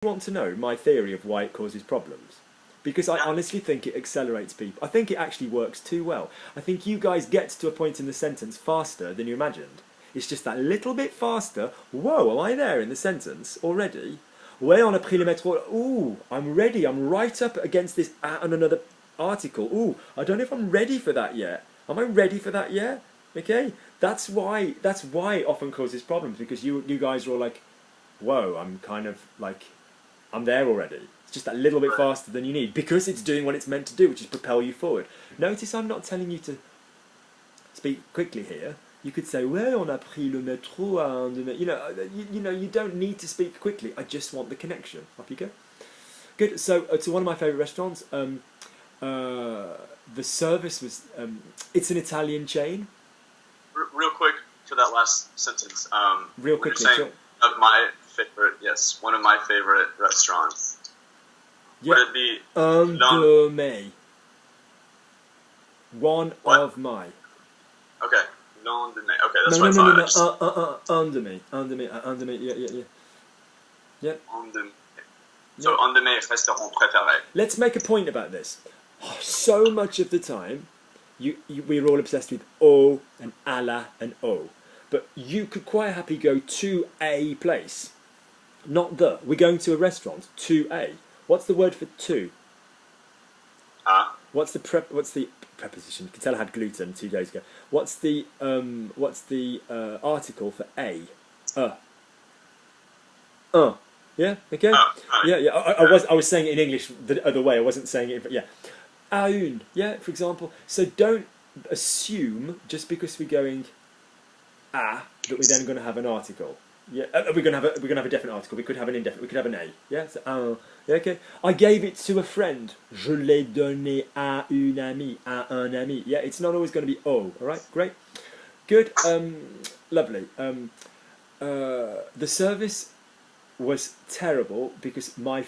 want to know my theory of why it causes problems? Because I honestly think it accelerates people. I think it actually works too well. I think you guys get to a point in the sentence faster than you imagined. It's just that little bit faster. Whoa, am I there in the sentence already? Ouais, on a pris le métro. Ooh, I'm ready. I'm right up against this and another article. Ooh, I don't know if I'm ready for that yet. Am I ready for that yet? Okay, that's why it often causes problems, because you guys are all like, whoa, I'm kind of like, I'm there already. It's just that little bit faster than you need, because it's doing what it's meant to do, which is propel you forward. Notice I'm not telling you to speak quickly here. You could say, "Ouais, on a pris le métro à un de mes-" you don't need to speak quickly. I just want the connection. Off you go. Good. So to one of my favourite restaurants. The service was. It's an Italian chain. Real quick to that last sentence. Real quickly. You're saying of my favorite, yes, one of my favorite restaurants. Yeah. Would it be Un de mes. One what? of my. Okay. Non de me. Okay, that's No, what no, I no, thought. no. Un de mes. Un de mes. Un de mes. Yeah. Yeah. Un de me. So, un de mes restaurants préférés. Let's make a point about this. So much of the time, we're all obsessed with O and à la and O. But you could quite happily go to a place. Not the. We're going to a restaurant. To a. What's the word for to? What's the preposition? You can tell I had gluten 2 days ago. What's the article for a? Yeah. Okay. Yeah. I was saying it in English the other way. I wasn't saying it. But yeah. À une. Yeah. For example. So don't assume just because we're going that we're then going to have an article. Yeah. We're gonna have a definite article. We could have an indefinite. We could have an a. Yeah. So, yeah. Okay. I gave it to a friend. Je l'ai donné à une amie. À un ami. Yeah. It's not always going to be o. All right. Great. Good. Lovely. The service was terrible because my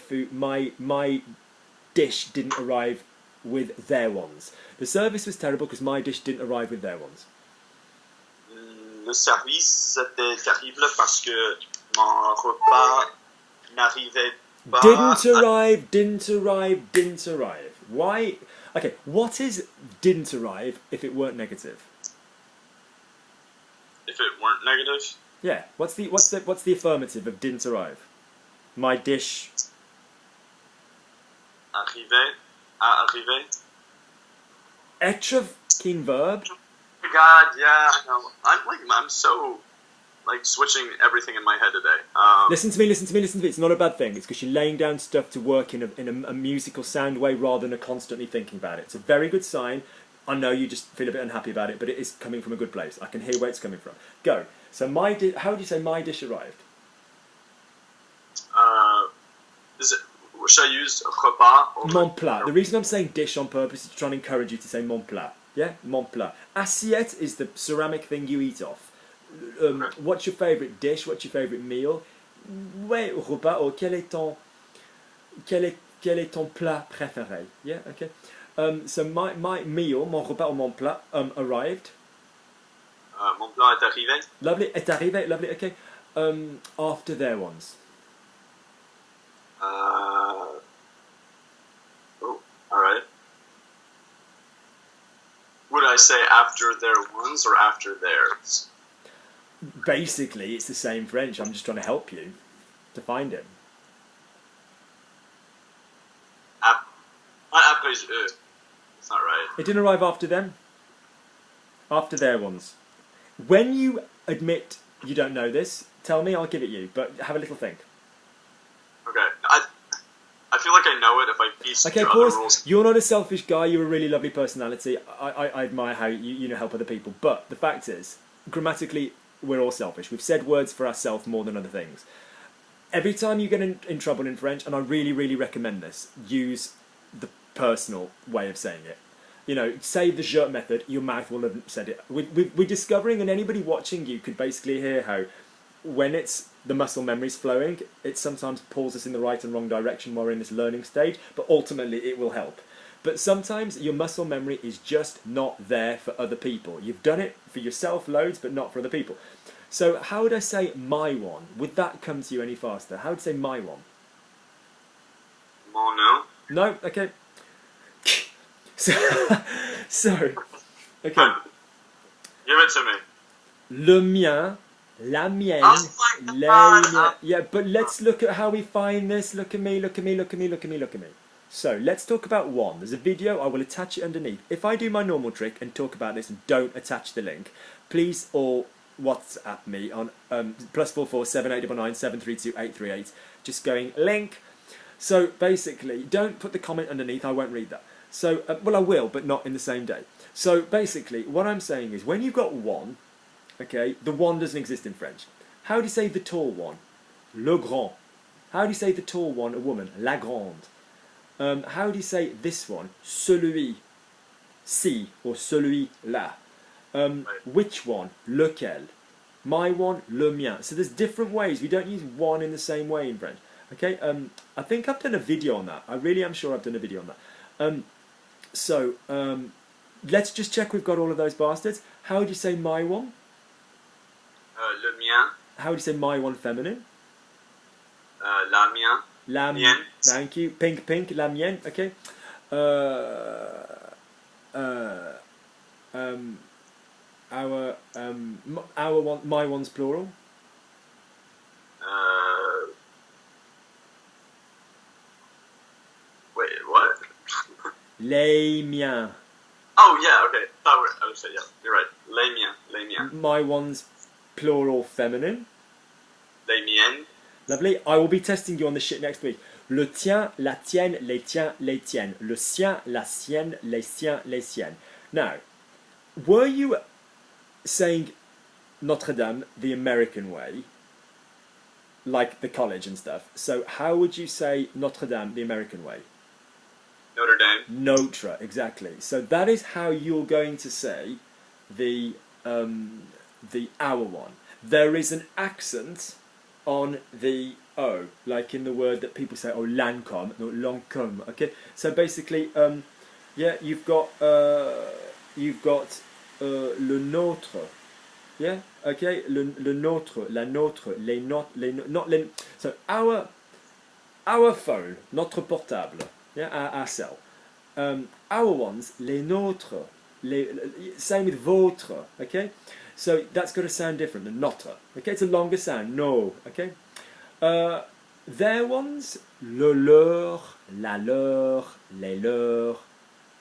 dish didn't arrive with their ones. The service was terrible because my dish didn't arrive with their ones. Le service était terrible parce que mon repas n'arrivait pas. Didn't arrive. Why? Okay, what is didn't arrive if it weren't negative? If it weren't negative? Yeah. What's the affirmative of didn't arrive? My dish. Arriver. À arriver. Être fucking verb. God, yeah, I know. I'm so switching everything in my head today. Listen to me. It's not a bad thing. It's because you're laying down stuff to work in a musical sound way rather than constantly thinking about it. It's a very good sign. I know you just feel a bit unhappy about it, but it is coming from a good place. I can hear where it's coming from. Go. So how would you say my dish arrived? Should I use repas or Mon plat. The reason I'm saying dish on purpose is to try and encourage you to say mon plat. Yeah, mon plat. Assiette is the ceramic thing you eat off. What's your favourite dish? What's your favourite meal? Ouais, repas. Or quel est ton plat préféré? Yeah, okay. So my meal, mon repas or mon plat, arrived. Mon plat est arrivé. Lovely, est arrivé. Lovely. Okay. After their ones. Alright. Would I say after their ones or after theirs? Basically, it's the same French. I'm just trying to help you to find it. Après eux. It's not right. It didn't arrive after them. After their ones. When you admit you don't know this, tell me, I'll give it you. But have a little think. Okay. I feel like I know it if I piece okay, together pause. the rules. You're not a selfish guy. You're a really lovely personality. I admire how you help other people. But the fact is, grammatically, we're all selfish. We've said words for ourselves more than other things. Every time you get in trouble in French, and I really, really recommend this, use the personal way of saying it. You know, say the je method, your mouth will have said it. We're discovering, and anybody watching you could basically hear how when it's the muscle memory's flowing, it sometimes pulls us in the right and wrong direction while we're in this learning stage, but ultimately it will help. But sometimes your muscle memory is just not there for other people. You've done it for yourself loads, but not for other people. So how would I say my one? Would that come to you any faster? How would I say my one? Mon nom. No, okay. So, so okay. Give it to me. Le mien, la mienne, Oh my les God, miens. Yeah, but let's look at how we find this. Look at me, look at me, look at me, look at me, look at me. So let's talk about one. There's a video, I will attach it underneath. If I do my normal trick and talk about this and don't attach the link, please all WhatsApp me on +44 7899 732 838. Just going link. So basically, don't put the comment underneath, I won't read that. So, well I will, but not in the same day. So basically, what I'm saying is, when you've got one, okay, the one doesn't exist in French. How do you say the tall one? Le grand. How do you say the tall one, a woman? La grande. How do you say this one? Celui. Si, or celui-là. Which one? Lequel. My one, le mien. So there's different ways. We don't use one in the same way in French. Okay, I think I've done a video on that. I really am sure I've done a video on that. Let's just check we've got all of those bastards. How do you say my one? Le mien. How do you say my one feminine? La mien. La mienne. Thank you. Pink, pink, la mienne. Okay. Our one, my one's plural. Wait, what? Les miens. Oh yeah, okay. I would say yeah. You're right. Les miens. Les miens. My one's plural feminine. Les miennes. Lovely. I will be testing you on this shit next week. Le tien, la tienne, les tiens, les tiennes. Le sien, la sienne, les siens, les siennes. Now, were you saying Notre Dame the American way, like the college and stuff? So how would you say Notre Dame the American way? Notre Dame. Notre, exactly. So that is how you're going to say the our one. There is an accent on the O, like in the word that people say, oh, Lancôme, no, Lancôme. Okay, so basically, yeah, you've got le nôtre, yeah, okay, le nôtre, la nôtre, les not, not les. So our phone, notre portable, yeah, our cell. Our ones, les nôtres, same with votre, okay. So that's got to sound different than notre. Okay, it's a longer sound. No. Okay. Their ones, le leur, la leur, les leurs,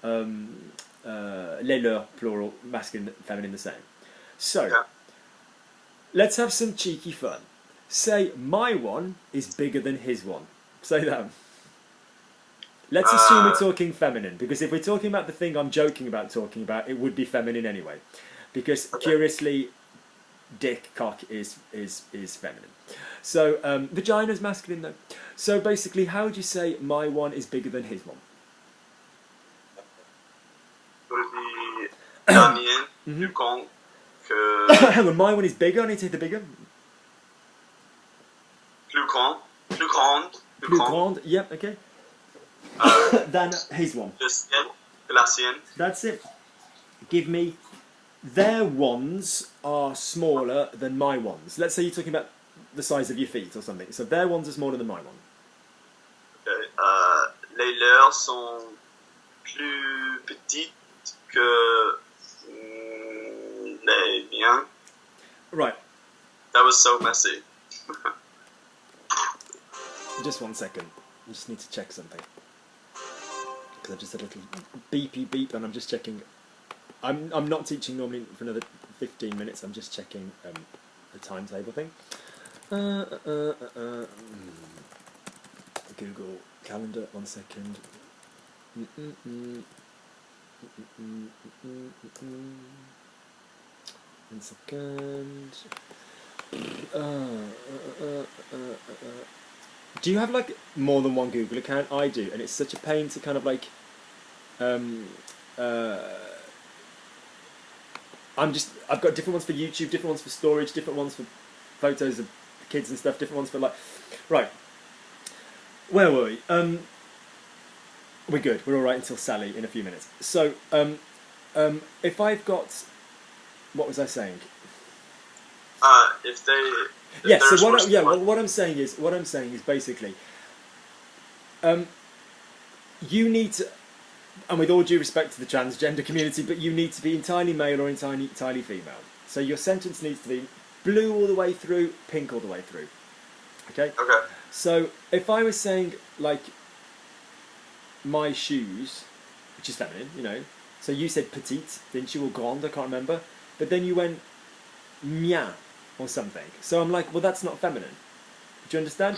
les leurs, plural, masculine, feminine, the same. So, Yeah. let's have some cheeky fun. Say, my one is bigger than his one. Say that. Let's assume we're talking feminine, because if we're talking about the thing I'm joking about talking about, it would be feminine anyway. Because curiously, dick, cock is feminine. So vagina's masculine though. So basically, how would you say my one is bigger than his one? Would it be la mienne plus grande que Hang on, my one is bigger. I need to hit the bigger. plus grand, plus grande, Plus grande. Yep. Okay. Than his one. Le sien, que la sienne. That's it. Give me. Their ones are smaller than my ones. Let's say you're talking about the size of your feet or something. So their ones are smaller than my one. Okay. Les leurs sont plus petites que les miens. Right. That was so messy. Just 1 second. I just need to check something. Because I just had a little beepy beep and I'm just checking. I'm not teaching normally for another 15 minutes. I'm just checking the timetable thing. Google Calendar. 1 second. 1 second. Do you have like more than one Google account? I do, and it's such a pain to kind of like. I've got different ones for YouTube, different ones for storage, different ones for photos of kids and stuff, different ones for like. Right. Where were we? We're good. We're all right until Sally in a few minutes. So, if I've got, what was I saying? If they. Yeah. So what I'm saying is basically, you need to, and with all due respect to the transgender community, but you need to be entirely male or entirely female. So your sentence needs to be blue all the way through, pink all the way through. Okay? Okay. So if I was saying, like, my shoes, which is feminine, you know, so you said petite, didn't you, or grande, I can't remember, but then you went mien or something. So I'm like, well, that's not feminine. Do you understand?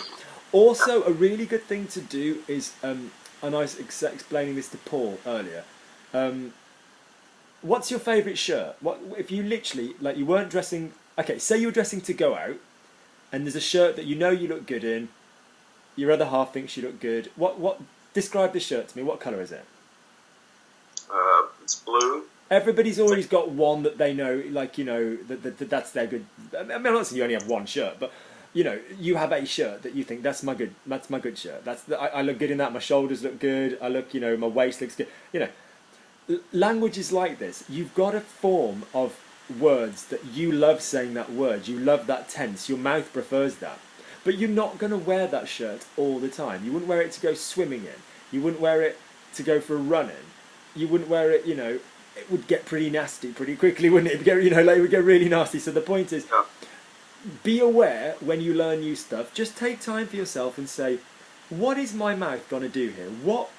Also, a really good thing to do is, and I was explaining this to Paul earlier, what's your favourite shirt? What if you literally, like, you weren't dressing, okay, say you were dressing to go out, and there's a shirt that you know you look good in, your other half thinks you look good, what, describe this shirt to me, what colour is it? It's blue. Everybody's always got one that they know, like, you know, that's their good. I mean, I'm not saying you only have one shirt, but you know, you have a shirt that you think that's my good shirt. I look good in that. My shoulders look good. I look, you know, my waist looks good. You know, language is like this. You've got a form of words that you love saying that word. You love that tense. Your mouth prefers that, but you're not going to wear that shirt all the time. You wouldn't wear it to go swimming in. You wouldn't wear it to go for a run in. You wouldn't wear it, you know, it would get pretty nasty pretty quickly, wouldn't it? It would get, you know, like, it would get really nasty. So the point is, be aware when you learn new stuff. Just take time for yourself and say, what is my mouth going to do here? What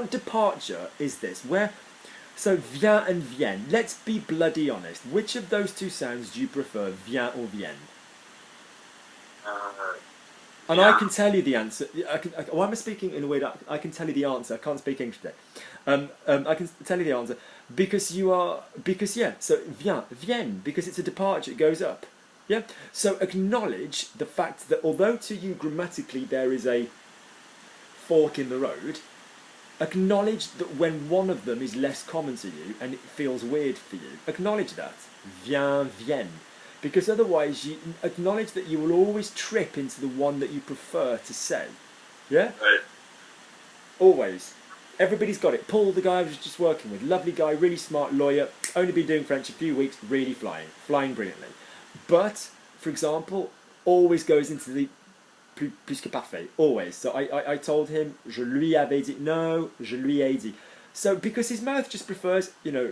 departure is this? So vient and vienne. Let's be bloody honest. Which of those two sounds do you prefer, vient or vienne? And yeah. I can tell you the answer. Why am I speaking in a way that I can tell you the answer? I can't speak English today. I can tell you the answer because yeah. So vienne, because it's a departure. It goes up. Yeah. So acknowledge the fact that although to you grammatically there is a fork in the road, acknowledge that when one of them is less common to you and it feels weird for you, acknowledge that. Vient, vienne. Because otherwise, you acknowledge that you will always trip into the one that you prefer to say. Yeah? Right. Always. Everybody's got it. Paul, the guy I was just working with, lovely guy, really smart lawyer, only been doing French a few weeks, really flying brilliantly. But, for example, always goes into the plus que parfait, always. So I told him, je lui avais dit, no, je lui ai dit. So, because his mouth just prefers, you know,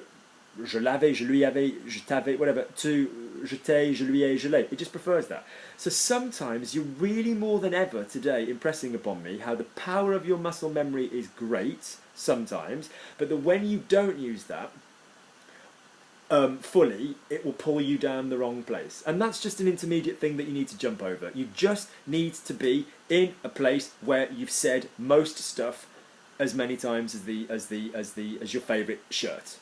je l'avais, je lui avais, je t'avais, whatever, to, je t'ai, je lui ai, je l'ai. It just prefers that. So sometimes you're really more than ever today impressing upon me how the power of your muscle memory is great, sometimes, but that when you don't use that fully, it will pull you down the wrong place. And that's just an intermediate thing that you need to jump over. You just need to be in a place where you've said most stuff as many times as your favourite shirt.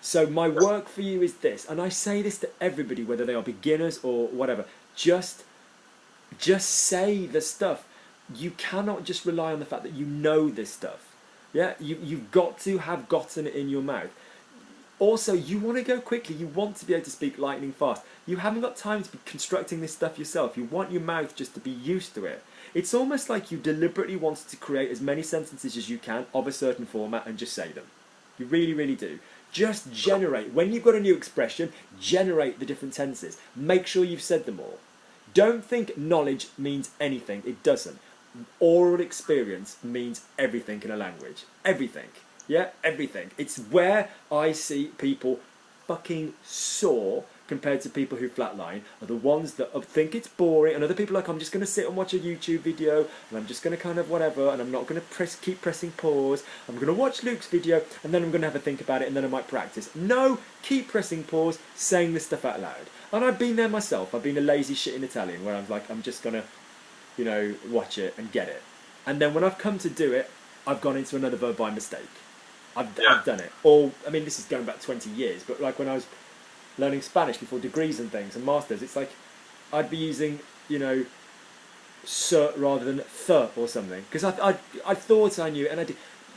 So my work for you is this, and I say this to everybody, whether they are beginners or whatever. Just say the stuff. You cannot just rely on the fact that you know this stuff. Yeah, you've got to have gotten it in your mouth. Also, you want to go quickly. You want to be able to speak lightning fast. You haven't got time to be constructing this stuff yourself. You want your mouth just to be used to it. It's almost like you deliberately wanted to create as many sentences as you can of a certain format and just say them. You really, really do. Just generate. When you've got a new expression, generate the different tenses. Make sure you've said them all. Don't think knowledge means anything. It doesn't. Oral experience means everything in a language. Everything. Yeah, everything. It's where I see people fucking soar compared to people who flatline are the ones that think it's boring, and other people are like, I'm just going to sit and watch a YouTube video and I'm just going to kind of whatever, and I'm not going to keep pressing pause. I'm going to watch Luke's video and then I'm going to have a think about it and then I might practice. No, keep pressing pause, saying this stuff out loud. And I've been there myself. I've been a lazy shit in Italian where I'm like, I'm just going to, you know, watch it and get it. And then when I've come to do it, I've gone into another verb by mistake. I've done it. Or, I mean, this is going back 20 years, but like when I was learning Spanish before degrees and things and masters, it's like I'd be using, you know, "se" rather than "the" or something, because I thought I knew, and I did.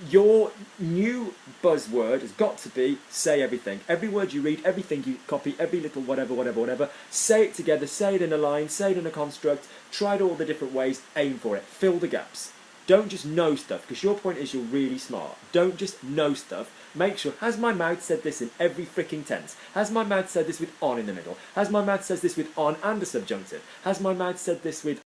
Your new buzzword has got to be say everything. Every word you read, everything you copy, every little whatever, say it together, say it in a line, say it in a construct, try it all the different ways, aim for it, fill the gaps. Don't just know stuff, because your point is you're really smart. Don't just know stuff. Make sure, has my mouth said this in every freaking tense? Has my mouth said this with on in the middle? Has my mouth said this with on and a subjunctive? Has my mouth said this with